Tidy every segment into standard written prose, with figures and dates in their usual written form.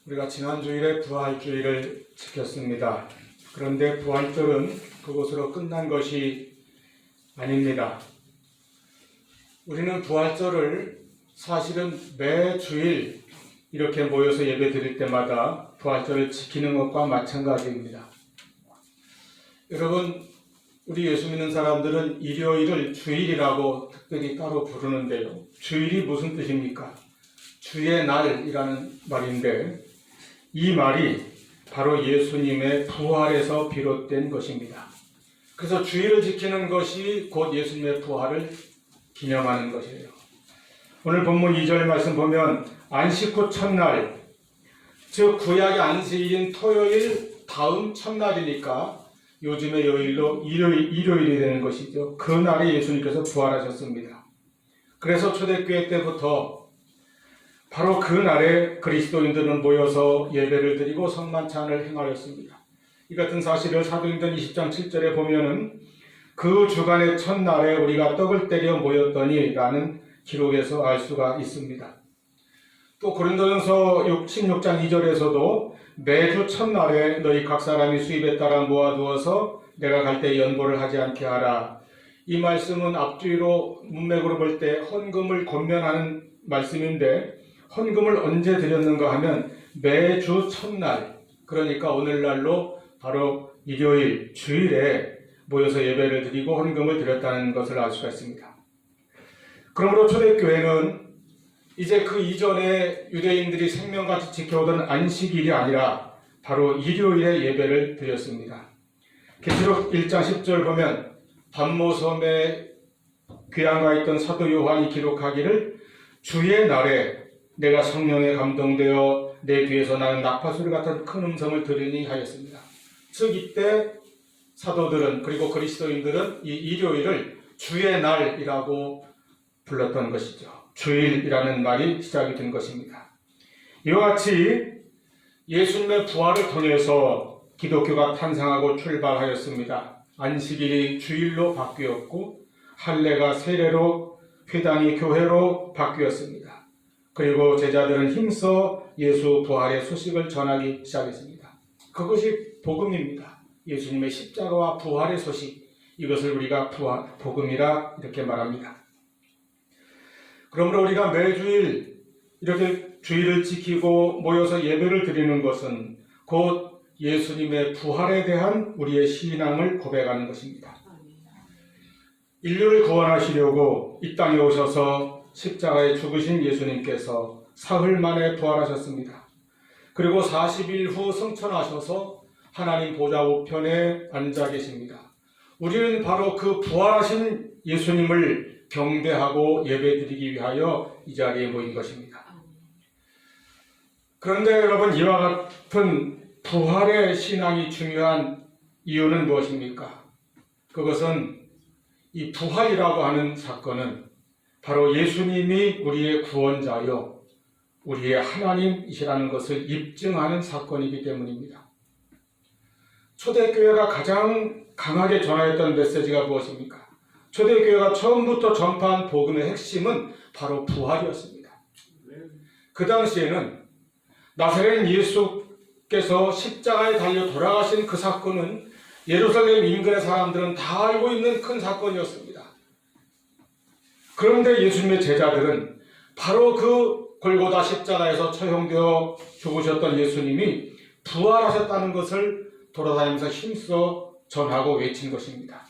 우리가 지난 주일에 부활주일을 지켰습니다. 그런데 부활절은 그것으로 끝난 것이 아닙니다. 우리는 부활절을 사실은 매주일 이렇게 모여서 예배 드릴 때마다 부활절을 지키는 것과 마찬가지입니다. 여러분, 우리 예수 믿는 사람들은 일요일을 주일이라고 특별히 따로 부르는데요. 주일이 무슨 뜻입니까? 주의 날이라는 말인데 이 말이 바로 예수님의 부활에서 비롯된 것입니다. 그래서 주일을 지키는 것이 곧 예수님의 부활을 기념하는 것이에요. 오늘 본문 2절 말씀 보면 안식 후 첫날, 즉 구약의 안식일인 토요일 다음 첫날이니까 요즘의 요일로 일요일이 되는 것이죠. 그 날에 예수님께서 부활하셨습니다. 그래서 초대교회 때부터 바로 그 날에 그리스도인들은 모여서 예배를 드리고 성만찬을 행하였습니다. 이 같은 사실을 사도행전 20장 7절에 보면은 그 주간의 첫날에 우리가 떡을 때려 모였더니 라는 기록에서 알 수가 있습니다. 또 고린도전서 16장 2절에서도 매주 첫날에 너희 각 사람이 수입에 따라 모아두어서 내가 갈 때 연보를 하지 않게 하라. 이 말씀은 앞뒤로 문맥으로 볼 때 헌금을 권면하는 말씀인데 헌금을 언제 드렸는가 하면 매주 첫날, 그러니까 오늘날로 바로 일요일, 주일에 모여서 예배를 드리고 헌금을 드렸다는 것을 알 수가 있습니다. 그러므로 초대교회는 이제 그 이전에 유대인들이 생명같이 지켜오던 안식일이 아니라 바로 일요일에 예배를 드렸습니다. 계시록 1장 10절 보면 반모섬에 귀양가 있던 사도 요한이 기록하기를 주의 날에 내가 성령에 감동되어 내 귀에서 나는 나팔소리 같은 큰 음성을 들으니 하였습니다. 즉 이때 사도들은 그리고 그리스도인들은 이 일요일을 주의 날이라고 불렀던 것이죠. 주일이라는 말이 시작이 된 것입니다. 이와 같이 예수님의 부활을 통해서 기독교가 탄생하고 출발하였습니다. 안식일이 주일로 바뀌었고 할례가 세례로, 회당이 교회로 바뀌었습니다. 그리고 제자들은 힘써 예수 부활의 소식을 전하기 시작했습니다. 그것이 복음입니다. 예수님의 십자가와 부활의 소식, 이것을 우리가 복음이라 이렇게 말합니다. 그러므로 우리가 매주일 이렇게 주일을 지키고 모여서 예배를 드리는 것은 곧 예수님의 부활에 대한 우리의 신앙을 고백하는 것입니다. 인류를 구원하시려고 이 땅에 오셔서 십자가에 죽으신 예수님께서 사흘 만에 부활하셨습니다. 그리고 40일 후 승천하셔서 하나님 보좌 우편에 앉아 계십니다. 우리는 바로 그 부활하신 예수님을 경배하고 예배드리기 위하여 이 자리에 모인 것입니다. 그런데 여러분, 이와 같은 부활의 신앙이 중요한 이유는 무엇입니까? 그것은 이 부활이라고 하는 사건은 바로 예수님이 우리의 구원자여 우리의 하나님이시라는 것을 입증하는 사건이기 때문입니다. 초대교회가 가장 강하게 전하였던 메시지가 무엇입니까? 초대교회가 처음부터 전파한 복음의 핵심은 바로 부활이었습니다. 그 당시에는 나사렛 예수께서 십자가에 달려 돌아가신 그 사건은 예루살렘 인근의 사람들은 다 알고 있는 큰 사건이었습니다. 그런데 예수님의 제자들은 바로 그 골고다 십자가에서 처형되어 죽으셨던 예수님이 부활하셨다는 것을 돌아다니면서 힘써 전하고 외친 것입니다.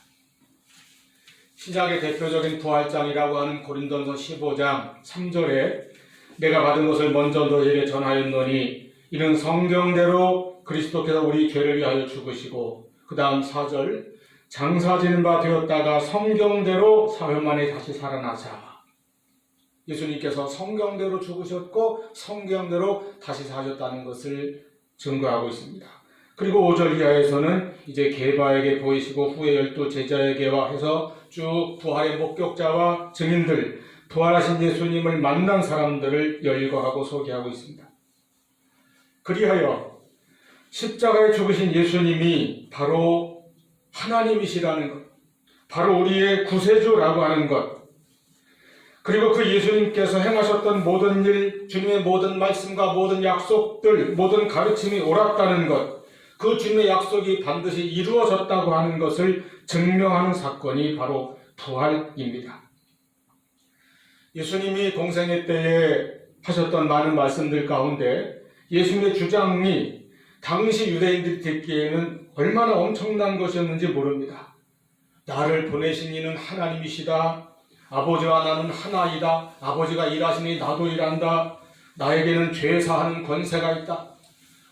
신약의 대표적인 부활장이라고 하는 고린도전서 15장 3절에 내가 받은 것을 먼저 너희에게 전하였노니 이는 성경대로 그리스도께서 우리 죄를 위하여 죽으시고 그 다음 4절 장사지는 바 되었다가 성경대로 사흘 만에 다시 살아나사. 예수님께서 성경대로 죽으셨고 성경대로 다시 사셨다는 것을 증거하고 있습니다. 그리고 5절 이하에서는 이제 게바에게 보이시고 후에 12 제자에게와 해서 쭉 부활의 목격자와 증인들, 부활하신 예수님을 만난 사람들을 열거하고 소개하고 있습니다. 그리하여 십자가에 죽으신 예수님이 바로 하나님이시라는 것, 바로 우리의 구세주라고 하는 것, 그리고 그 예수님께서 행하셨던 모든 일, 주님의 모든 말씀과 모든 약속들, 모든 가르침이 옳았다는 것, 그 주님의 약속이 반드시 이루어졌다고 하는 것을 증명하는 사건이 바로 부활입니다. 예수님이 공생애 때에 하셨던 많은 말씀들 가운데 예수님의 주장이 당시 유대인들이 듣기에는 얼마나 엄청난 것이었는지 모릅니다. 나를 보내신 이는 하나님이시다. 아버지와 나는 하나이다. 아버지가 일하시니 나도 일한다. 나에게는 죄 사하는 권세가 있다.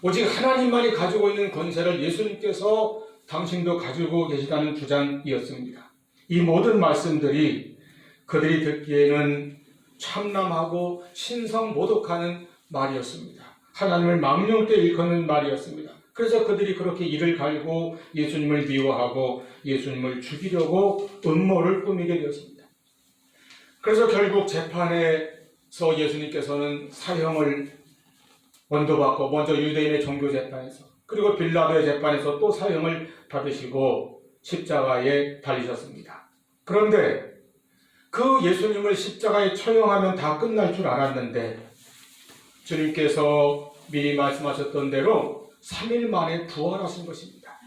오직 하나님만이 가지고 있는 권세를 예수님께서 당신도 가지고 계시다는 주장이었습니다. 이 모든 말씀들이 그들이 듣기에는 참남하고 신성모독하는 말이었습니다. 하나님을 망령되이 일컫는 말이었습니다. 그래서 그들이 그렇게 이를 갈고 예수님을 미워하고 예수님을 죽이려고 음모를 꾸미게 되었습니다. 그래서 결국 재판에서 예수님께서는 사형을 원도받고, 먼저 유대인의 종교재판에서, 그리고 빌라도의 재판에서 또 사형을 받으시고 십자가에 달리셨습니다. 그런데 그 예수님을 십자가에 처형하면 다 끝날 줄 알았는데 주님께서 미리 말씀하셨던 대로 3일 만에 부활하신 것입니다.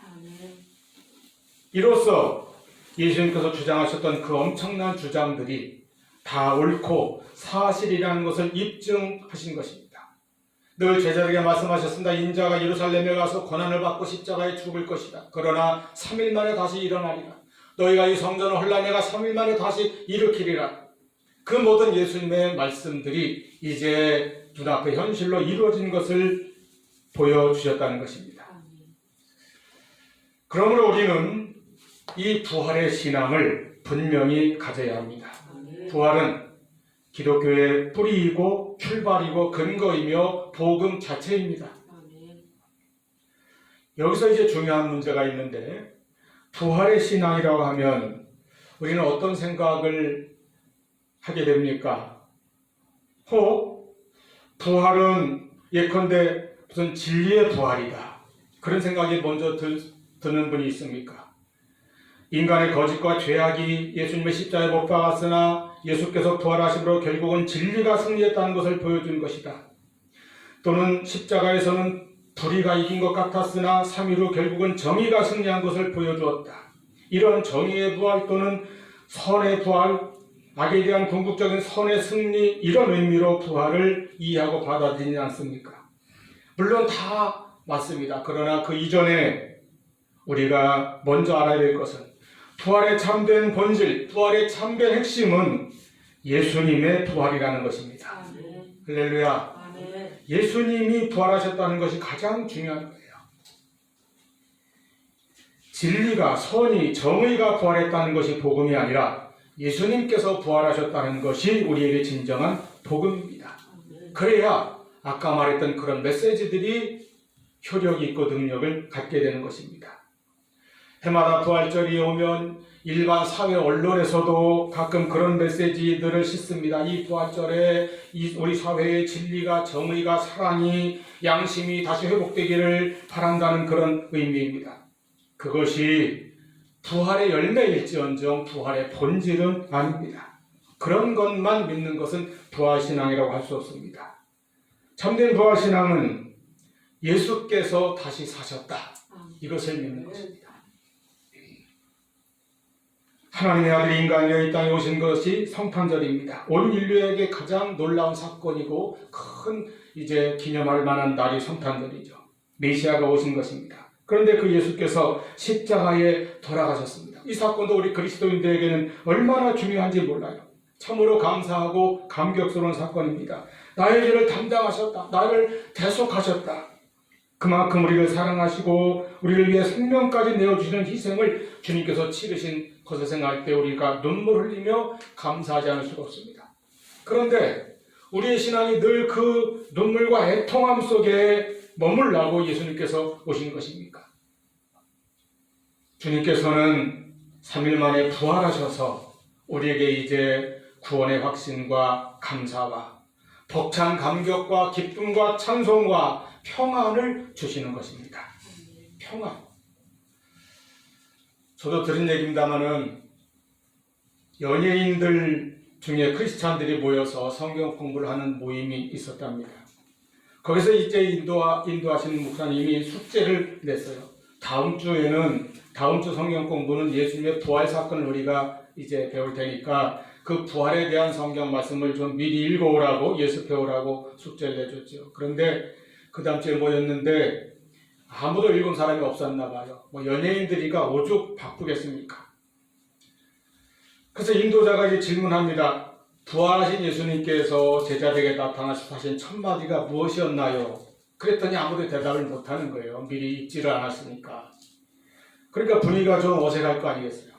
이로써 예수님께서 주장하셨던 그 엄청난 주장들이 다 옳고 사실이라는 것을 입증하신 것입니다. 늘 제자들에게 말씀하셨습니다. 인자가 예루살렘에 가서 고난을 받고 십자가에 죽을 것이다. 그러나 3일 만에 다시 일어나리라. 너희가 이 성전을 헐라 내가 3일 만에 다시 일으키리라. 그 모든 예수님의 말씀들이 이제 눈앞에 현실로 이루어진 것을 보여주셨다는 것입니다. 그러므로 우리는 이 부활의 신앙을 분명히 가져야 합니다. 부활은 기독교의 뿌리이고 출발이고 근거이며 복음 자체입니다. 여기서 이제 중요한 문제가 있는데, 부활의 신앙이라고 하면 우리는 어떤 생각을 하게 됩니까? 혹 부활은 예컨대 무슨 진리의 부활이다, 그런 생각이 먼저 드는 분이 있습니까? 인간의 거짓과 죄악이 예수님의 십자가에 못 박았으나 예수께서 부활하심으로 결국은 진리가 승리했다는 것을 보여준 것이다. 또는 십자가에서는 불의가 이긴 것 같았으나 3일 후 결국은 정의가 승리한 것을 보여주었다. 이런 정의의 부활 또는 선의 부활, 악에 대한 궁극적인 선의 승리, 이런 의미로 부활을 이해하고 받아들이지 않습니까? 물론 다 맞습니다. 그러나 그 이전에 우리가 먼저 알아야 될 것은 부활의 참된 본질, 부활의 참된 핵심은 예수님의 부활이라는 것입니다. 할렐루야. 예수님이 부활하셨다는 것이 가장 중요한 거예요. 진리가, 선이, 정의가 부활했다는 것이 복음이 아니라 예수님께서 부활하셨다는 것이 우리에게 진정한 복음입니다. 그래야 아까 말했던 그런 메시지들이 효력이 있고 능력을 갖게 되는 것입니다. 해마다 부활절이 오면 일반 사회 언론에서도 가끔 그런 메시지들을 싣습니다. 이 부활절에 우리 사회의 진리가, 정의가, 사랑이, 양심이 다시 회복되기를 바란다는 그런 의미입니다. 그것이 부활의 열매일지언정 부활의 본질은 아닙니다. 그런 것만 믿는 것은 부활신앙이라고 할 수 없습니다. 참된 부활신앙은 예수께서 다시 사셨다, 이것을 믿는 것입니다. 하나님의 아들이 인간이여 이 땅에 오신 것이 성탄절입니다. 온 인류에게 가장 놀라운 사건이고 큰 이제 기념할 만한 날이 성탄절이죠. 메시아가 오신 것입니다. 그런데 그 예수께서 십자가에 돌아가셨습니다. 이 사건도 우리 그리스도인들에게는 얼마나 중요한지 몰라요. 참으로 감사하고 감격스러운 사건입니다. 나의 죄를 담당하셨다. 나를 대속하셨다. 그만큼 우리를 사랑하시고 우리를 위해 생명까지 내어주시는 희생을 주님께서 치르신 것을 생각할 때 우리가 눈물 흘리며 감사하지 않을 수가 없습니다. 그런데 우리의 신앙이 늘 그 눈물과 애통함 속에 머물라고 예수님께서 오신 것입니까? 주님께서는 3일 만에 부활하셔서 우리에게 이제 구원의 확신과 감사와 벅찬 감격과 기쁨과 찬송과 평안을 주시는 것입니다. 평안. 저도 들은 얘기입니다마는 연예인들 중에 크리스찬들이 모여서 성경 공부를 하는 모임이 있었답니다. 거기서 이제 인도하시는 목사님이 숙제를 냈어요. 다음 주 성경 공부는 예수님의 부활 사건을 우리가 이제 배울 테니까 그 부활에 대한 성경 말씀을 좀 미리 읽어오라고, 예습해오라고 숙제를 내줬죠. 그런데 그 다음 주에 모였는데 아무도 읽은 사람이 없었나 봐요. 뭐 연예인들이가 오죽 바쁘겠습니까? 그래서 인도자가 이제 질문합니다. 부활하신 예수님께서 제자들에게 나타나셔서 하신 첫 마디가 무엇이었나요? 그랬더니 아무도 대답을 못하는 거예요. 미리 읽지를 않았으니까. 그러니까 분위기가 좀 어색할 거 아니겠어요?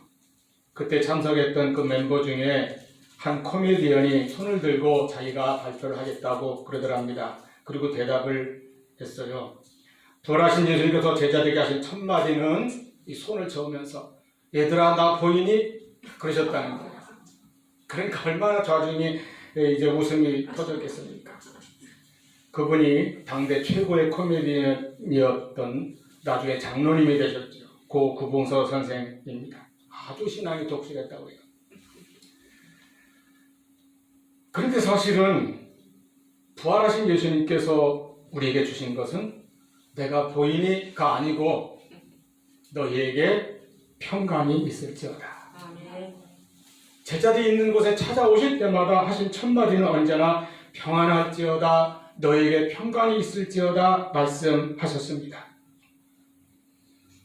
그때 참석했던 그 멤버 중에 한 코미디언이 손을 들고 자기가 발표를 하겠다고 그러더랍니다. 그리고 대답을 했어요. 부활하신 예수님께서 제자들에게 하신 첫 마디는 이 손을 저으면서 얘들아 나 보이니? 그러셨다는 거예요. 그러니까 얼마나 좌중이 이제 웃음이 터졌겠습니까? 그분이 당대 최고의 코미디언이었던 나중에 장로님이 되셨죠. 고 구봉서 선생입니다. 아주 신앙이 독실했다고 해요. 그런데 사실은 부활하신 예수님께서 우리에게 주신 것은 내가 보이니가 아니고 너희에게 평강이 있을지어다. 제자들이 있는 곳에 찾아오실 때마다 하신 첫 마디는 언제나 평안할지어다, 너에게 평강이 있을지어다 말씀하셨습니다.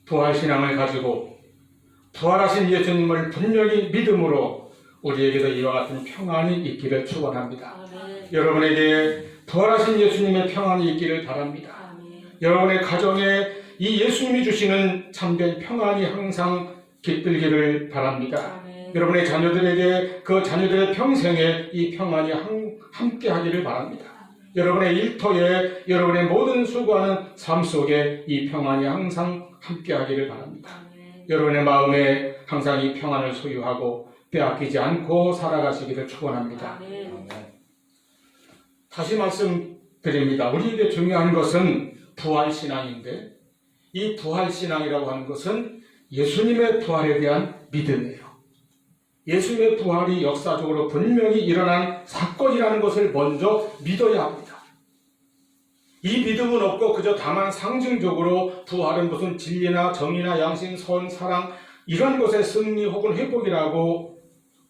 부활신앙을 가지고 부활하신 예수님을 분명히 믿음으로 우리에게도 이와 같은 평안이 있기를 축원합니다. 여러분에게 부활하신 예수님의 평안이 있기를 바랍니다. 여러분의 가정에 이 예수님이 주시는 참된 평안이 항상 깃들기를 바랍니다. 여러분의 자녀들에게 그 자녀들의 평생에 이 평안이 함께 하기를 바랍니다. 여러분의 일터에 여러분의 모든 수고하는 삶 속에 이 평안이 항상 함께 하기를 바랍니다. 여러분의 마음에 항상 이 평안을 소유하고 빼앗기지 않고 살아가시기를 축원합니다. 다시 말씀드립니다. 우리에게 중요한 것은 부활신앙인데 이 부활신앙이라고 하는 것은 예수님의 부활에 대한 믿음이에요. 예수님의 부활이 역사적으로 분명히 일어난 사건이라는 것을 먼저 믿어야 합니다. 이 믿음은 없고 그저 다만 상징적으로 부활은 무슨 진리나 정의나 양심, 선, 사랑 이런 것의 승리 혹은 회복이라고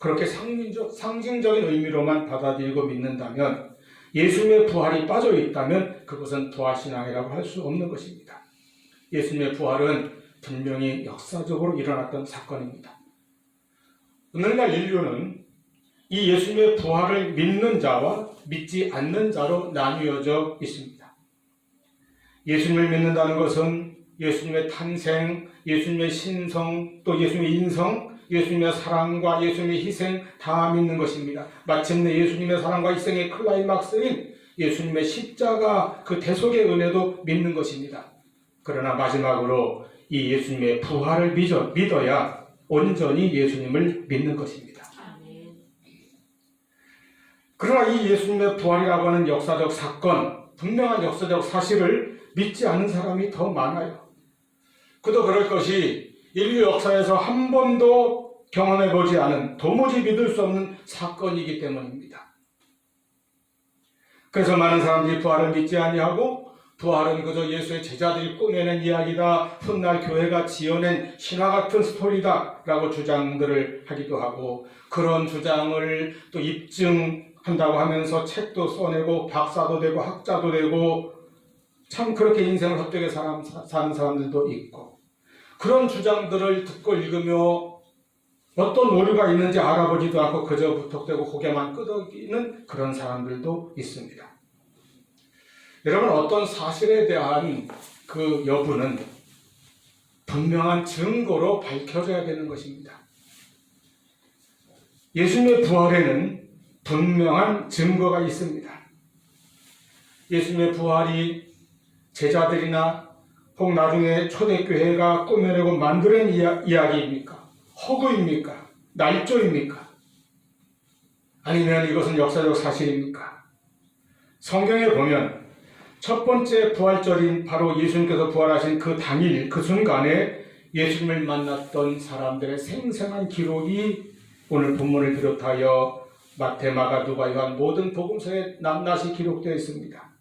그렇게 상징적인 의미로만 받아들이고 믿는다면 예수님의 부활이 빠져 있다면 그것은 부활신앙이라고 할 수 없는 것입니다. 예수님의 부활은 분명히 역사적으로 일어났던 사건입니다. 오늘날 인류는 이 예수님의 부활을 믿는 자와 믿지 않는 자로 나뉘어져 있습니다. 예수님을 믿는다는 것은 예수님의 탄생, 예수님의 신성, 또 예수님의 인성, 예수님의 사랑과 예수님의 희생 다 믿는 것입니다. 마침내 예수님의 사랑과 희생의 클라이막스인 예수님의 십자가 그 대속의 은혜도 믿는 것입니다. 그러나 마지막으로 이 예수님의 부활을 믿어야 온전히 예수님을 믿는 것입니다. 그러나 이 예수님의 부활이라고 하는 역사적 사건, 분명한 역사적 사실을 믿지 않는 사람이 더 많아요. 그도 그럴 것이 인류 역사에서 한 번도 경험해보지 않은 도무지 믿을 수 없는 사건이기 때문입니다. 그래서 많은 사람들이 부활을 믿지 아니하고 부활은 그저 예수의 제자들이 꾸며낸 이야기다, 훗날 교회가 지어낸 신화 같은 스토리다 라고 주장들을 하기도 하고 그런 주장을 또 입증한다고 하면서 책도 써내고 박사도 되고 학자도 되고 참 그렇게 인생을 헛되게 사는 사람들도 있고 그런 주장들을 듣고 읽으며 어떤 오류가 있는지 알아보지도 않고 그저 무턱대고 고개만 끄덕이는 그런 사람들도 있습니다. 여러분, 어떤 사실에 대한 그 여부는 분명한 증거로 밝혀져야 되는 것입니다. 예수님의 부활에는 분명한 증거가 있습니다. 예수님의 부활이 제자들이나 혹 나중에 초대교회가 꾸며내고 만드는 이야기입니까? 허구입니까? 날조입니까? 아니면 이것은 역사적 사실입니까? 성경에 보면 첫 번째 부활절인 바로 예수님께서 부활하신 그 당일, 그 순간에 예수님을 만났던 사람들의 생생한 기록이 오늘 본문을 비롯하여 마태, 마가, 누가, 요한 모든 복음서에 낱낱이 기록되어 있습니다.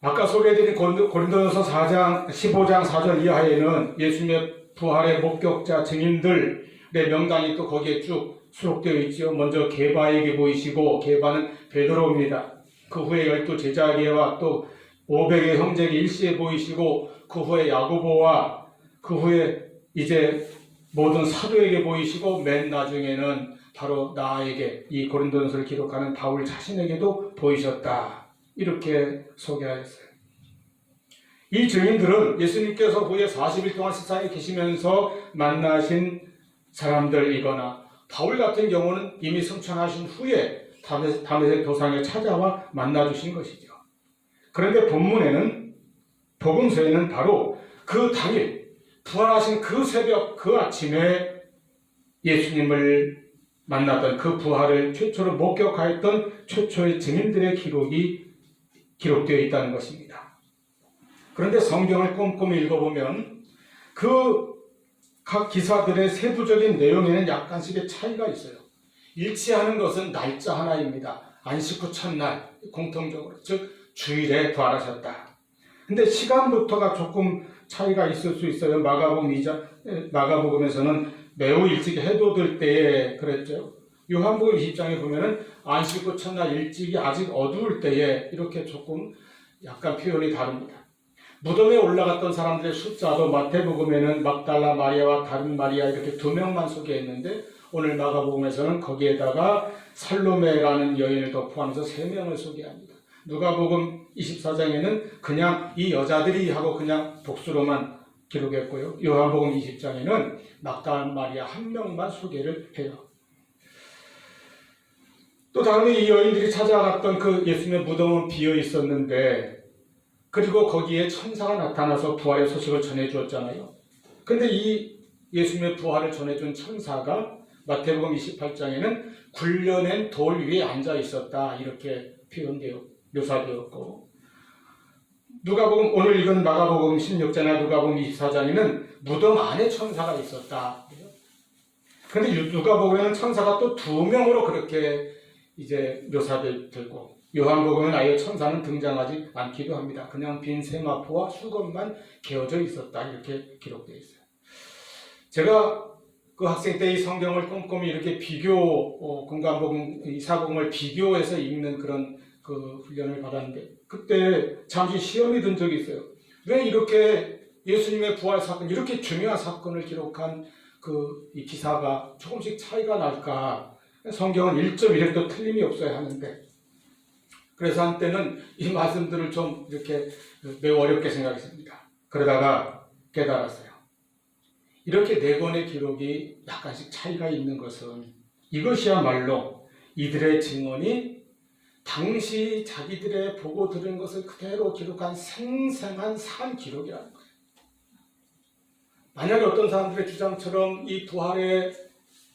아까 소개해드린 고린도전서 15장 4절 이하에는 예수님의 부활의 목격자 증인들의 명단이 또 거기에 쭉 수록되어 있지요. 먼저 게바에게 보이시고, 게바는 베드로입니다. 그 후에 12 제자에게와 또 500의 형제에게 일시에 보이시고, 그 후에 야고보와 그 후에 이제 모든 사도에게 보이시고, 맨 나중에는 바로 나에게, 이 고린도전서를 기록하는 바울 자신에게도 보이셨다. 이렇게 소개하였어요. 이 증인들은 예수님께서 후에 40일 동안 세상에 계시면서 만나신 사람들이거나, 바울 같은 경우는 이미 승천하신 후에 다메섹 도상에 찾아와 만나주신 것이죠. 그런데 본문에는, 복음서에는 바로 그 당일 부활하신 그 새벽, 그 아침에 예수님을 만났던, 그 부활을 최초로 목격하였던 최초의 증인들의 기록이 기록되어 있다는 것입니다. 그런데 성경을 꼼꼼히 읽어보면 그 각 기사들의 세부적인 내용에는 약간씩의 차이가 있어요. 일치하는 것은 날짜 하나입니다. 안식 후 첫날, 공통적으로, 즉 주일에 부활하셨다. 근데 시간부터가 조금 차이가 있을 수 있어요. 마가복음에서는 매우 일찍 해도 들 때에 그랬죠. 요한복음 20장에 보면은 안식 후 첫날 일찍이 아직 어두울 때에, 이렇게 조금 약간 표현이 다릅니다. 무덤에 올라갔던 사람들의 숫자도 마태복음에는 막달라 마리아와 다른 마리아 이렇게 2명만 소개했는데, 오늘 마가복음에서는 거기에다가 살로메라는 여인을 더 포함해서 3명을 소개합니다. 누가복음 24장에는 그냥 이 여자들이 하고 그냥 복수로만 기록했고요. 요한복음 20장에는 막달라 마리아 1명만 소개를 해요. 또 다음에 이 여인들이 찾아갔던 그 예수님의 무덤은 비어 있었는데, 그리고 거기에 천사가 나타나서 부활의 소식을 전해주었잖아요. 근데 이 예수님의 부활을 전해준 천사가 마태복음 28장에는 굴려낸 돌 위에 앉아 있었다, 이렇게 묘사되었고, 누가복음, 오늘 읽은 마가복음 16장이나 누가복음 24장에는 무덤 안에 천사가 있었다. 그런데 누가복음에는 천사가 또 2명으로 그렇게 이제 묘사되고, 요한복음은 아예 천사는 등장하지 않기도 합니다. 그냥 빈 세마포와 수건만 개어져 있었다, 이렇게 기록되어 있어요. 제가 그 학생 때 이 성경을 꼼꼼히 이렇게 공관복음, 이사복음을 비교해서 읽는 그런 그 훈련을 받았는데, 그때 잠시 시험이 든 적이 있어요. 왜 이렇게 예수님의 부활 사건, 이렇게 중요한 사건을 기록한 이 기사가 조금씩 차이가 날까? 성경은 1.1획도 틀림이 없어야 하는데, 그래서 한때는 이 말씀들을 좀 이렇게 매우 어렵게 생각했습니다. 그러다가 깨달았어요. 이렇게 4권의 기록이 약간씩 차이가 있는 것은, 이것이야말로 이들의 증언이 당시 자기들의 보고 들은 것을 그대로 기록한 생생한 산 기록이라는 거예요. 만약에 어떤 사람들의 주장처럼 이 부활의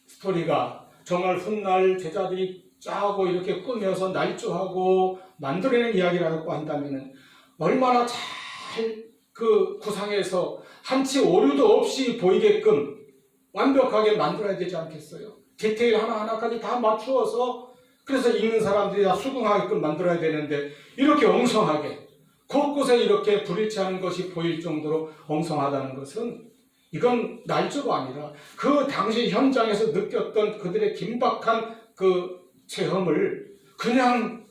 스토리가 정말 훗날 제자들이 짜고 이렇게 꾸며서 날조하고 만들어낸 이야기라고 한다면, 얼마나 잘 그 구상해서 한치 오류도 없이 보이게끔 완벽하게 만들어야 되지 않겠어요? 디테일 하나하나까지 다 맞추어서, 그래서 읽는 사람들이 다 수긍하게끔 만들어야 되는데, 이렇게 엉성하게 곳곳에 이렇게 불일치하는 것이 보일 정도로 엉성하다는 것은, 이건 날조가 아니라 그 당시 현장에서 느꼈던 그들의 긴박한 그 체험을 그냥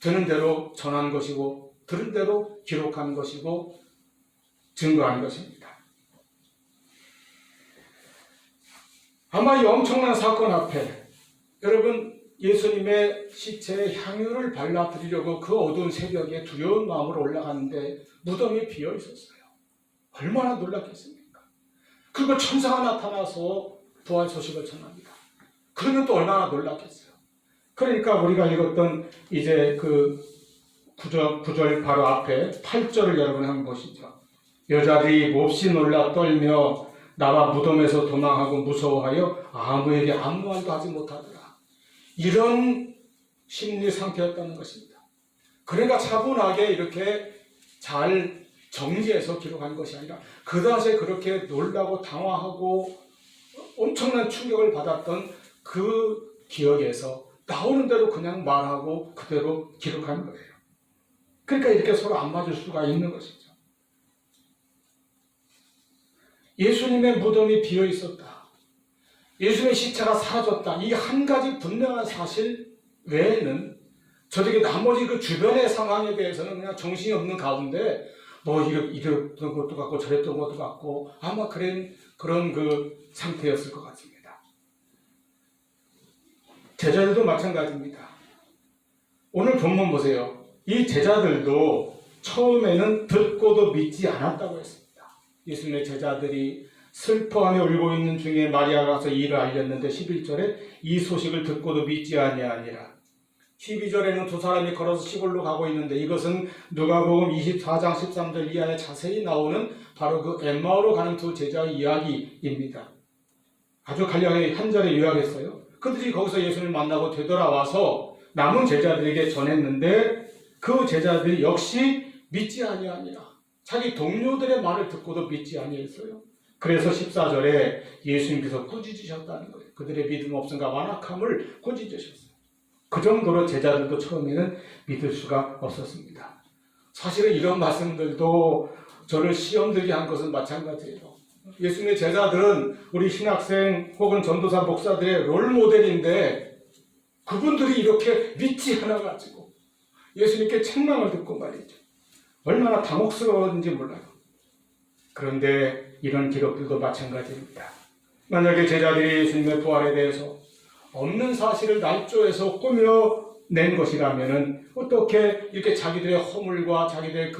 되는 대로 전한 것이고, 들은 대로 기록한 것이고, 증거한 것입니다. 아마 이 엄청난 사건 앞에 여러분, 예수님의 시체에 향유를 발라드리려고 그 어두운 새벽에 두려운 마음으로 올라갔는데 무덤이 비어 있었어요. 얼마나 놀랐겠습니까? 그리고 천사가 나타나서 부활 소식을 전합니다. 그러면 또 얼마나 놀랐겠어요. 그러니까 우리가 읽었던 이제 그 9절 바로 앞에 8절을 여러분 한번 보시죠. 여자들이 몹시 놀라 떨며 나와 무덤에서 도망하고 무서워하여 아무에게 아무 말도 하지 못하더라. 이런 심리 상태였다는 것입니다. 그러니까 차분하게 이렇게 잘 정리해서 기록한 것이 아니라 그 당시에 그렇게 놀라고 당황하고 엄청난 충격을 받았던 그 기억에서 나오는 대로 그냥 말하고 그대로 기록하는 거예요. 그러니까 이렇게 서로 안 맞을 수가 있는 것이죠. 예수님의 무덤이 비어 있었다. 예수님의 시체가 사라졌다. 이 한 가지 분명한 사실 외에는 저들에게 나머지 그 주변의 상황에 대해서는 그냥 정신이 없는 가운데 뭐 이랬던 것도 같고 저랬던 것도 같고 아마 그런 그 상태였을 것 같습니다. 제자들도 마찬가지입니다. 오늘 본문 보세요. 이 제자들도 처음에는 듣고도 믿지 않았다고 했습니다. 예수님의 제자들이 슬퍼하며 울고 있는 중에 마리아가 가서 이 일을 알렸는데 11절에 이 소식을 듣고도 믿지 아니하니라. 12절에는 두 사람이 걸어서 시골로 가고 있는데 이것은 누가복음 24장 13절 이하에 자세히 나오는 바로 그 엠마오로 가는 두 제자의 이야기입니다. 아주 간략하게 한 절에 요약했어요. 그들이 거기서 예수님을 만나고 되돌아와서 남은 제자들에게 전했는데 그 제자들이 역시 믿지 아니하니라. 자기 동료들의 말을 듣고도 믿지 아니했어요. 그래서 14절에 예수님께서 꾸짖으셨다는 거예요. 그들의 믿음 없음과 완악함을 꾸짖으셨어요. 그 정도로 제자들도 처음에는 믿을 수가 없었습니다. 사실은 이런 말씀들도 저를 시험 들게 한 것은 마찬가지예요. 예수님의 제자들은 우리 신학생 혹은 전도사 목사들의 롤모델인데 그분들이 이렇게 믿지 않아가지고 예수님께 책망을 듣고 말이죠. 얼마나 당혹스러웠는지 몰라요. 그런데 이런 기록들도 마찬가지입니다. 만약에 제자들이 예수님의 부활에 대해서 없는 사실을 날조해서 꾸며낸 것이라면 어떻게 이렇게 자기들의 허물과 자기들의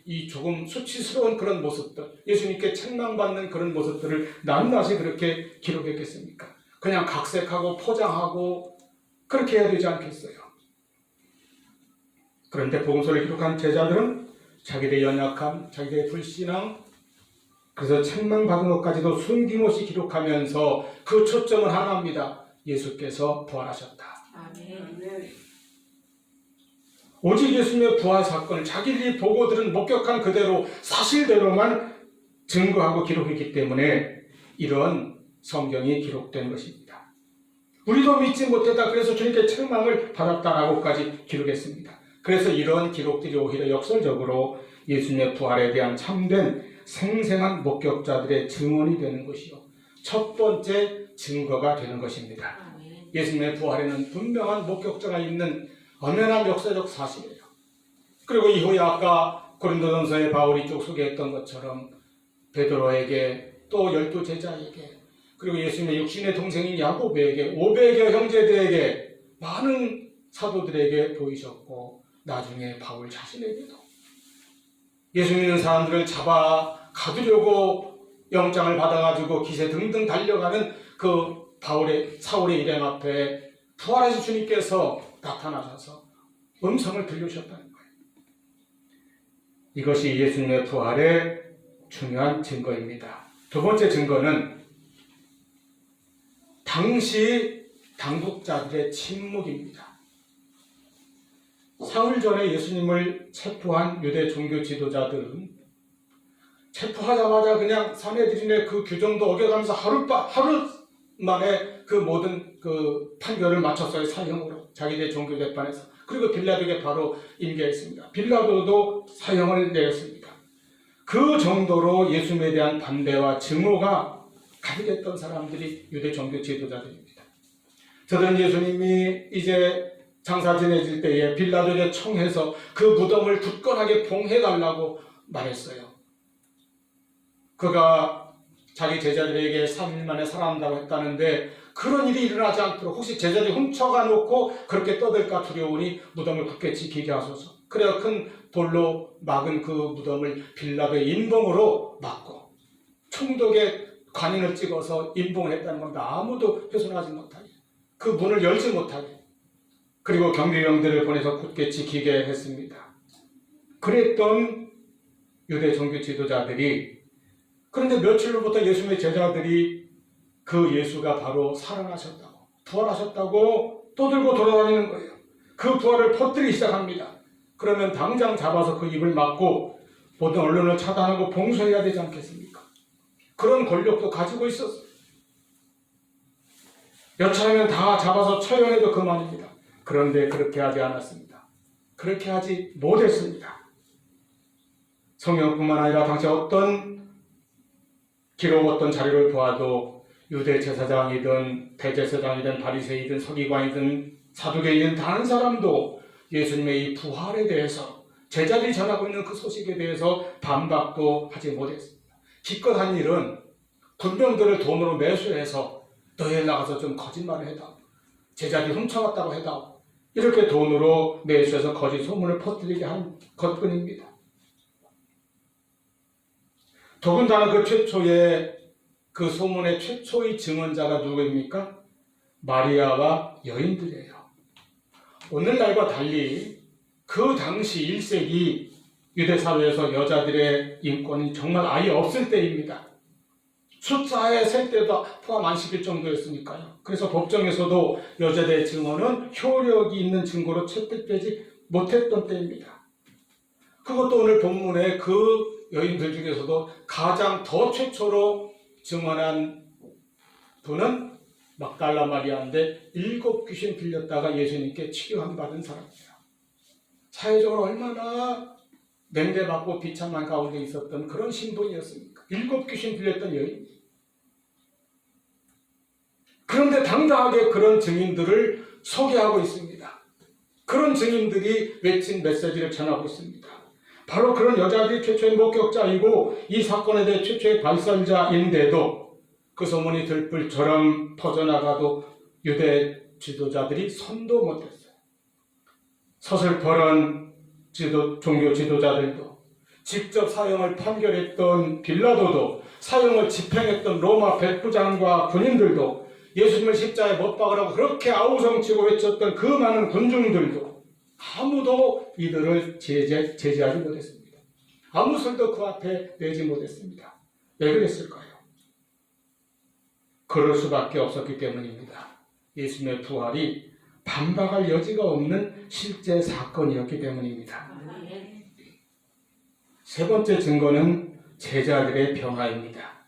이 조금 수치스러운 그런 모습들, 예수님께 책망받는 그런 모습들을 낱낱이 그렇게 기록했겠습니까? 그냥 각색하고 포장하고 그렇게 해야 되지 않겠어요? 그런데 복음서를 기록한 제자들은 자기들의 연약함, 자기들의 불신앙, 그래서 책망받은 것까지도 숨김없이 기록하면서 그 초점은 하나입니다. 예수께서 부활하셨다. 아멘. 오직 예수님의 부활 사건을 자기들이 보고 들은 목격한 그대로 사실대로만 증거하고 기록했기 때문에 이런 성경이 기록된 것입니다. 우리도 믿지 못했다. 그래서 주님께 책망을 받았다라고까지 기록했습니다. 그래서 이런 기록들이 오히려 역설적으로 예수님의 부활에 대한 참된 생생한 목격자들의 증언이 되는 것이요. 첫 번째 증거가 되는 것입니다. 예수님의 부활에는 분명한 목격자가 있는 엄연한 역사적 사실이에요. 그리고 이후에 아까 고린도전서의 바울이 쭉 소개했던 것처럼 베드로에게 또 12제자에게 그리고 예수님의 육신의 동생인 야고보에게 500여 형제들에게 많은 사도들에게 보이셨고 나중에 바울 자신에게도 예수 믿는 사람들을 잡아 가두려고 영장을 받아가지고 기세 등등 달려가는 그 사울의 일행 앞에 부활하신 주님께서 나타나셔서 음성을 들려주셨다는 거예요. 이것이 예수님의 부활의 중요한 증거입니다. 두 번째 증거는 당시 당국자들의 침묵입니다. 사흘 전에 예수님을 체포한 유대 종교 지도자들은 체포하자마자 그냥 산헤드린의 그 규정도 어겨가면서 하루 만에 그 모든 그 판결을 마쳤어요. 사형으로 자기들의 종교 재판에서. 그리고 빌라도에게 바로 임계했습니다. 빌라도도 사형을 내렸습니다. 그 정도로 예수님에 대한 반대와 증오가 가득했던 사람들이 유대 종교 지도자들입니다. 저들은 예수님이 이제 장사 지내질 때에 빌라도에게 청해서 그 무덤을 굳건하게 봉해달라고 말했어요. 그가 자기 제자들에게 3일 만에 살아난다고 했다는데 그런 일이 일어나지 않도록 혹시 제자들이 훔쳐가 놓고 그렇게 떠들까 두려우니 무덤을 굳게 지키게 하소서. 그래야 큰 돌로 막은 그 무덤을 빌라도의 인봉으로 막고 총독의 관인을 찍어서 인봉을 했다는 겁니다. 아무도 훼손하지 못하게 그 문을 열지 못하게 그리고 경비병들을 보내서 굳게 지키게 했습니다. 그랬던 유대 종교 지도자들이 그런데 며칠 후부터 예수님의 제자들이 그 예수가 바로 살아나셨다고 부활하셨다고 떠들고 돌아다니는 거예요. 그 부활을 퍼뜨리기 시작합니다. 그러면 당장 잡아서 그 입을 막고 모든 언론을 차단하고 봉쇄해야 되지 않겠습니까? 그런 권력도 가지고 있었어요. 여차하면 다 잡아서 처형해도 그만입니다. 그런데 그렇게 하지 않았습니다. 그렇게 하지 못했습니다. 성경뿐만 아니라 당시 어떤 기록, 어떤 자료를 보아도 유대 제사장이든 대제사장이든 바리새이든 서기관이든 사두개이든 다른 사람도 예수님의 이 부활에 대해서 제자들이 전하고 있는 그 소식에 대해서 반박도 하지 못했습니다. 기껏 한 일은 군병들을 돈으로 매수해서 너희 나가서 좀 거짓말을 해다오, 제자들이 훔쳐갔다고 해다오, 이렇게 돈으로 매수해서 거짓 소문을 퍼뜨리게 한 것뿐입니다. 더군다나 그 최초의 그 소문의 최초의 증언자가 누구입니까? 마리아와 여인들이에요. 오늘날과 달리 그 당시 1세기 유대 사회에서 여자들의 인권이 정말 아예 없을 때입니다. 숫자에 셀 때도 포함 안 시킬 정도였으니까요. 그래서 법정에서도 여자들의 증언은 효력이 있는 증거로 채택되지 못했던 때입니다. 그것도 오늘 본문에 그 여인들 중에서도 가장 더 최초로 증언한 분은 막달라 마리아인데 7 귀신 들렸다가 예수님께 치유함 받은 사람이에요. 사회적으로 얼마나 맹대받고 비참한 가운데 있었던 그런 신분이었습니까? 7 귀신 들렸던 여인. 그런데 당당하게 그런 증인들을 소개하고 있습니다. 그런 증인들이 외친 메시지를 전하고 있습니다. 바로 그런 여자들이 최초의 목격자이고 이 사건에 대해 최초의 발설자인데도 그 소문이 들불처럼 퍼져나가도 유대 지도자들이 손도 못 댔어요. 서슬퍼런 종교 지도자들도, 직접 사형을 판결했던 빌라도도, 사형을 집행했던 로마 백부장과 군인들도, 예수님을 십자가에 못 박으라고 그렇게 아우성치고 외쳤던 그 많은 군중들도 아무도 이들을 제지하지 못했습니다. 아무 소리도 그 앞에 내지 못했습니다. 왜 그랬을까요? 그럴 수밖에 없었기 때문입니다. 예수님의 부활이 반박할 여지가 없는 실제 사건이었기 때문입니다. 세 번째 증거는 제자들의 변화입니다.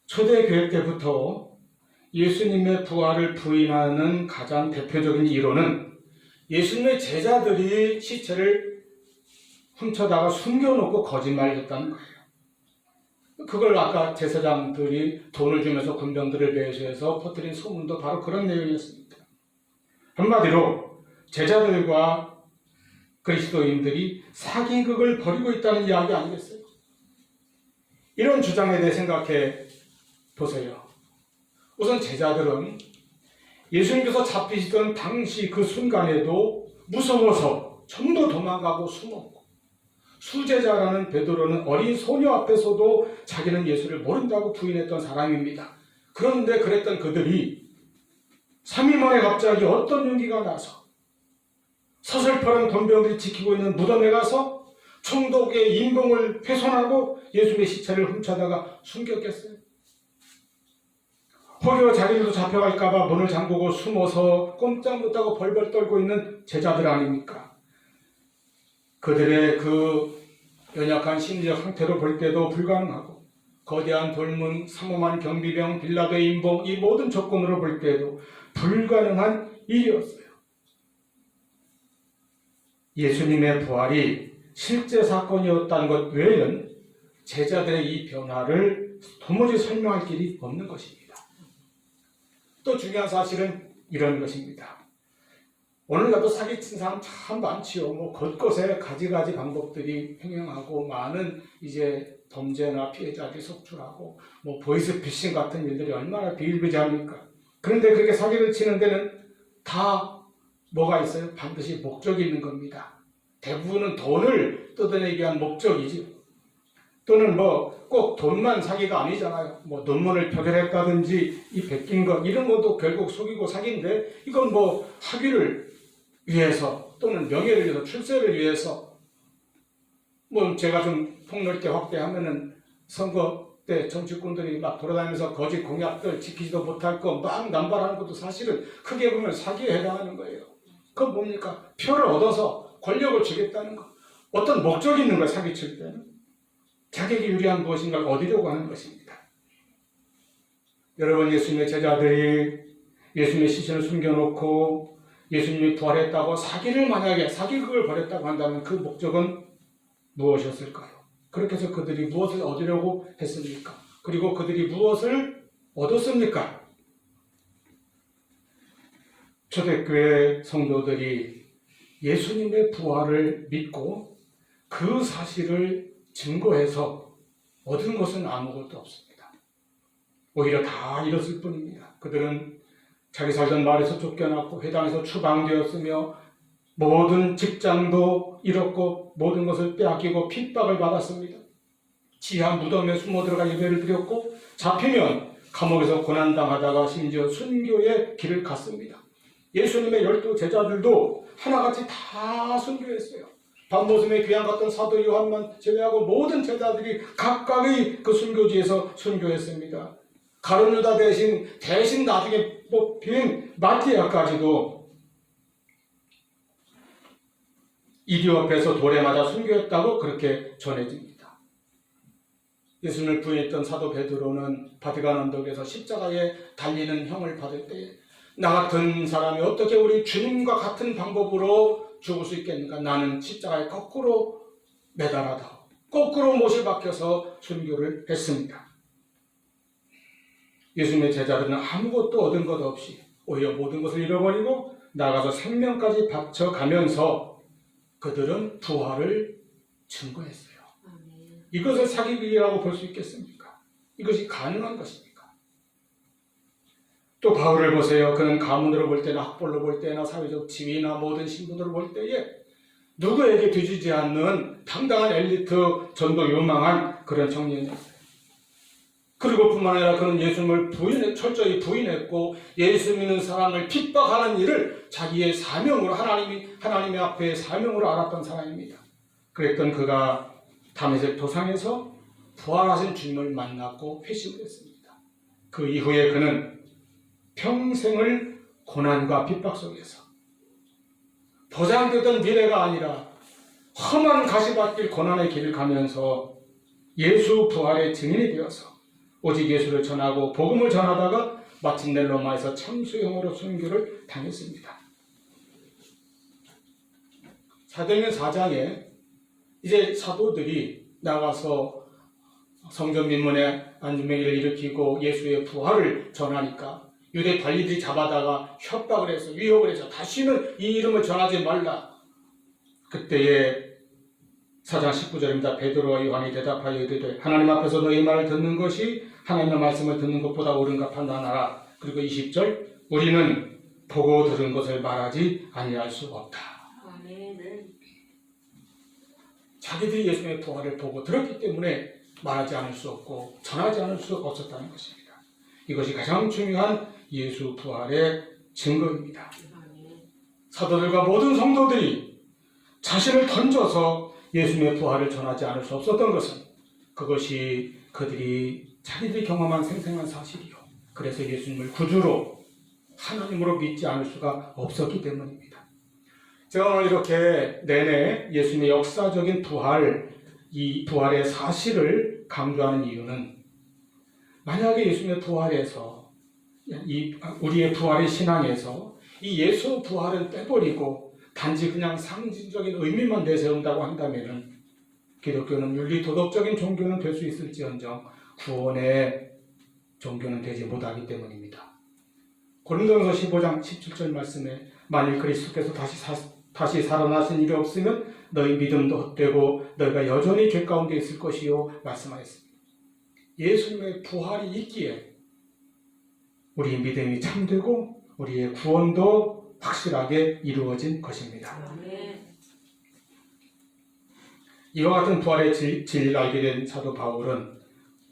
초대교회 때부터 예수님의 부활을 부인하는 가장 대표적인 이론은 예수님의 제자들이 시체를 훔쳐다가 숨겨놓고 거짓말했다는 거예요. 그걸 아까 제사장들이 돈을 주면서 군병들을 매수해서 퍼뜨린 소문도 바로 그런 내용이었습니다. 한마디로 제자들과 그리스도인들이 사기극을 벌이고 있다는 이야기 아니겠어요? 이런 주장에 대해 생각해 보세요. 우선 제자들은 예수님께서 잡히시던 당시 그 순간에도 무서워서 전부 도망가고 숨었고, 수제자라는 베드로는 어린 소녀 앞에서도 자기는 예수를 모른다고 부인했던 사람입니다. 그런데 그랬던 그들이 3일 만에 갑자기 어떤 용기가 나서 서슬퍼런 군병들이 지키고 있는 무덤에 가서 총독의 인봉을 훼손하고 예수님의 시체를 훔쳐다가 숨겼겠어요? 혹여 자기들도 잡혀갈까봐 문을 잠그고 숨어서 꼼짝 못하고 벌벌 떨고 있는 제자들 아닙니까? 그들의 그 연약한 심리적 상태로 볼 때도 불가능하고, 거대한 돌문, 삼엄한 경비병, 빌라도의 인봉, 이 모든 조건으로 볼 때도 불가능한 일이었어요. 예수님의 부활이 실제 사건이었다는 것 외에는 제자들의 이 변화를 도무지 설명할 길이 없는 것입니다. 또 중요한 사실은 이런 것입니다. 오늘날도 사기친 사람 참 많지요. 곳곳에 가지가지 방법들이 횡행하고 많은 이제 범죄나 피해자들이 속출하고 보이스피싱 같은 일들이 얼마나 비일비재합니까? 그런데 그렇게 사기를 치는 데는 다 뭐가 있어요? 반드시 목적이 있는 겁니다. 대부분은 돈을 뜯어내기 위한 목적이지, 또는 꼭 돈만 사기가 아니잖아요. 논문을 표절했다든지 이 베낀 것, 이런 것도 결국 속이고 사기인데, 이건 학위를 위해서 또는 명예를 위해서, 출세를 위해서, 제가 좀 폭넓게 확대하면은 선거 때 정치꾼들이 막 돌아다니면서 거짓 공약들 지키지도 못할 거 막 남발하는 것도 사실은 크게 보면 사기에 해당하는 거예요. 그건 뭡니까? 표를 얻어서 권력을 주겠다는 거. 어떤 목적이 있는 거예요, 사기칠 때는. 자격이 유리한 무엇인가를 얻으려고 하는 것입니다. 여러분, 예수님의 제자들이 예수님의 시신을 숨겨놓고 예수님이 부활했다고 사기극을 벌였다고 한다면 그 목적은 무엇이었을까요? 그렇게 해서 그들이 무엇을 얻으려고 했습니까? 그리고 그들이 무엇을 얻었습니까? 초대교회 성도들이 예수님의 부활을 믿고 그 사실을 증거해서 얻은 것은 아무것도 없습니다. 오히려 다 잃었을 뿐입니다. 그들은 자기 살던 마을에서 쫓겨났고 회당에서 추방되었으며 모든 직장도 잃었고 모든 것을 빼앗기고 핍박을 받았습니다. 지하 무덤에 숨어 들어가 예배를 드렸고 잡히면 감옥에서 고난당하다가 심지어 순교의 길을 갔습니다. 예수님의 12 제자들도 하나같이 다 순교했어요. 밤모섬에 귀양 갔던 사도 요한만 제외하고 모든 제자들이 각각의 그 순교지에서 순교했습니다. 가룟 유다 대신 나중에 뽑힌 마띠아까지도 이리 앞에서 돌에 맞아 순교했다고 그렇게 전해집니다. 예수님을 부인했던 사도 베드로는 바티칸 언덕에서 십자가에 달리는 형을 받을 때 나 같은 사람이 어떻게 우리 주님과 같은 방법으로 죽을 수 있겠는가? 나는 십자가에 거꾸로 매달아다 거꾸로 못이 박혀서 순교를 했습니다. 예수님의 제자들은 아무것도 얻은 것 없이 오히려 모든 것을 잃어버리고 나가서 생명까지 바쳐가면서 그들은 부활을 증거했어요. 이것을 사기극이라고 볼 수 있겠습니까? 이것이 가능한 것입니까? 또 바울을 보세요. 그는 가문으로 볼 때나 학벌로 볼 때나 사회적 지위나 모든 신분으로 볼 때에 누구에게 뒤지지 않는 당당한 엘리트 전도 요망한 그런 청년이었어요. 그리고 뿐만 아니라 그는 예수님을 철저히 부인했고 예수 믿는 사람을 핍박하는 일을 자기의 사명으로 하나님의 앞에 사명으로 알았던 사람입니다. 그랬던 그가 다메섹 도상에서 부활하신 주님을 만났고 회심을 했습니다. 그 이후에 그는 평생을 고난과 핍박 속에서 보장되던 미래가 아니라 험한 가시밭길 고난의 길을 가면서 예수 부활의 증인이 되어서 오직 예수를 전하고 복음을 전하다가 마침내 로마에서 참수형으로 순교를 당했습니다. 사도행전 4장에 이제 사도들이 나가서 성전 민문의 안주맹이를 일으키고 예수의 부활을 전하니까 유대 관리들이 잡아다가 협박을 해서 위협을 해서 다시는 이 이름을 전하지 말라. 그때에 4장 19절입니다. 베드로와 요한이 대답하여 이르되 하나님 앞에서 너희 말을 듣는 것이 하나님의 말씀을 듣는 것보다 옳은가 판단하라. 그리고 20절 우리는 보고 들은 것을 말하지 아니할 수 없다. 아멘. 자기들이 예수님의 부활을 보고 들었기 때문에 말하지 않을 수 없고 전하지 않을 수 없었다는 것입니다. 이것이 가장 중요한 예수 부활의 증거입니다. 사도들과 모든 성도들이 자신을 던져서 예수님의 부활을 전하지 않을 수 없었던 것은 그것이 자기들이 경험한 생생한 사실이요. 그래서 예수님을 구주로 하나님으로 믿지 않을 수가 없었기 때문입니다. 제가 오늘 이렇게 내내 예수님의 역사적인 이 부활의 사실을 강조하는 이유는 만약에 예수님의 부활에서 우리의 부활의 신앙에서 이 예수 부활을 빼버리고 단지 그냥 상징적인 의미만 내세운다고 한다면 기독교는 윤리 도덕적인 종교는 될 수 있을지언정 구원의 종교는 되지 못하기 때문입니다. 고린도전서 15장 17절 말씀에 만일 그리스도께서 다시 살아나신 일이 없으면 너희 믿음도 헛되고 너희가 여전히 죄 가운데 있을 것이요 말씀하였습니다. 예수님의 부활이 있기에 우리의 믿음이 참되고 우리의 구원도 확실하게 이루어진 것입니다. 이와 같은 부활의 진리를 알게 된 사도 바울은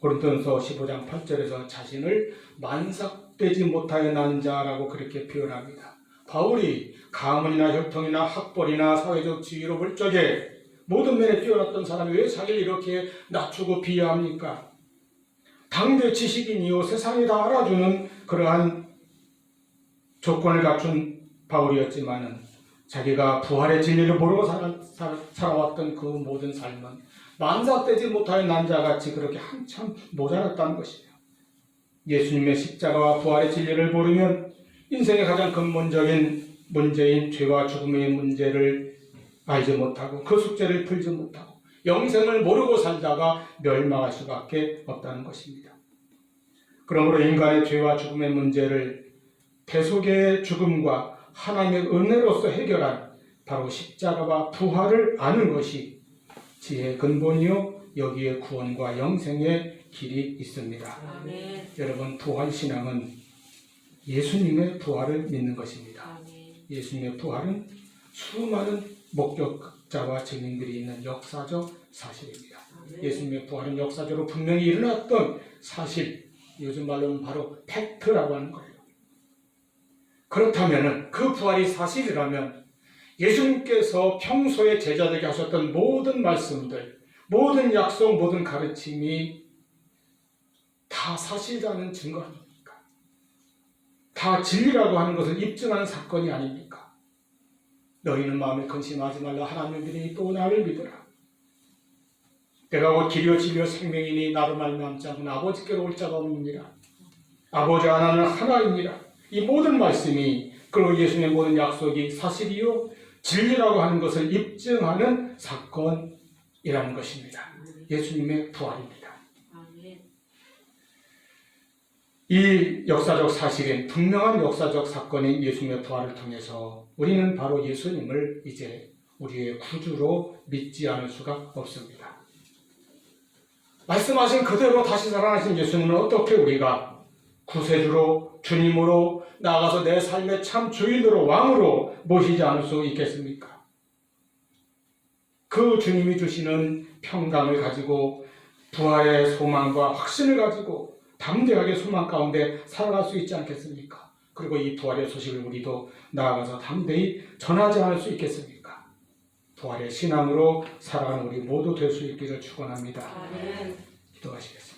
고린도전서 15장 8절에서 자신을 만삭되지 못하여 난 자라고 그렇게 표현합니다. 바울이 가문이나 혈통이나 학벌이나 사회적 지위로 볼 적에 모든 면에 뛰어났던 사람이 왜 자기를 이렇게 낮추고 비하합니까? 당대 지식인이요 세상이 다 알아주는 그러한 조건을 갖춘 바울이었지만은 자기가 부활의 진리를 모르고 살아왔던 그 모든 삶은 만삭되지 못하여 난 자같이 그렇게 한참 모자랐다는 것이에요. 예수님의 십자가와 부활의 진리를 모르면 인생의 가장 근본적인 문제인 죄와 죽음의 문제를 알지 못하고 그 숙제를 풀지 못하고 영생을 모르고 살다가 멸망할 수밖에 없다는 것입니다. 그러므로 인간의 죄와 죽음의 문제를 대속의 죽음과 하나님의 은혜로서 해결한 바로 십자가와 부활을 아는 것이 지혜의 근본이요 여기에 구원과 영생의 길이 있습니다. 아멘. 여러분, 부활신앙은 예수님의 부활을 믿는 것입니다. 아멘. 예수님의 부활은 수많은 목격자와 증인들이 있는 역사적 사실입니다. 아멘. 예수님의 부활은 역사적으로 분명히 일어났던 사실, 요즘 말로는 바로 팩트라고 하는 거예요. 그렇다면 그 부활이 사실이라면 예수님께서 평소에 제자들에게 하셨던 모든 말씀들, 모든 약속, 모든 가르침이 다 사실이라는 증거 아닙니까? 다 진리라고 하는 것을 입증하는 사건이 아닙니까? 너희는 마음에 근심하지 말라. 하나님을 믿으니 또 나를 믿으라. 내가 곧 길이요 진리요 생명이니 나로 말미암지 않고는 아버지께로 올 자가 없느니라. 아버지 하나는 하나이니라. 이 모든 말씀이 그리고 예수님의 모든 약속이 사실이요 진리라고 하는 것을 입증하는 사건이라는 것입니다. 예수님의 부활입니다. 아멘. 이 역사적 사실인 분명한 역사적 사건인 예수님의 부활을 통해서 우리는 바로 예수님을 이제 우리의 구주로 믿지 않을 수가 없습니다. 말씀하신 그대로 다시 살아나신 예수님은 어떻게 우리가 구세주로 주님으로 나아가서 내 삶의 참 주인으로 왕으로 모시지 않을 수 있겠습니까? 그 주님이 주시는 평강을 가지고 부활의 소망과 확신을 가지고 담대하게 소망 가운데 살아갈 수 있지 않겠습니까? 그리고 이 부활의 소식을 우리도 나아가서 담대히 전하지 않을 수 있겠습니까? 부활의 신앙으로 살아가는 우리 모두 될 수 있기를 축원합니다. 아멘. 기도하시겠습니다.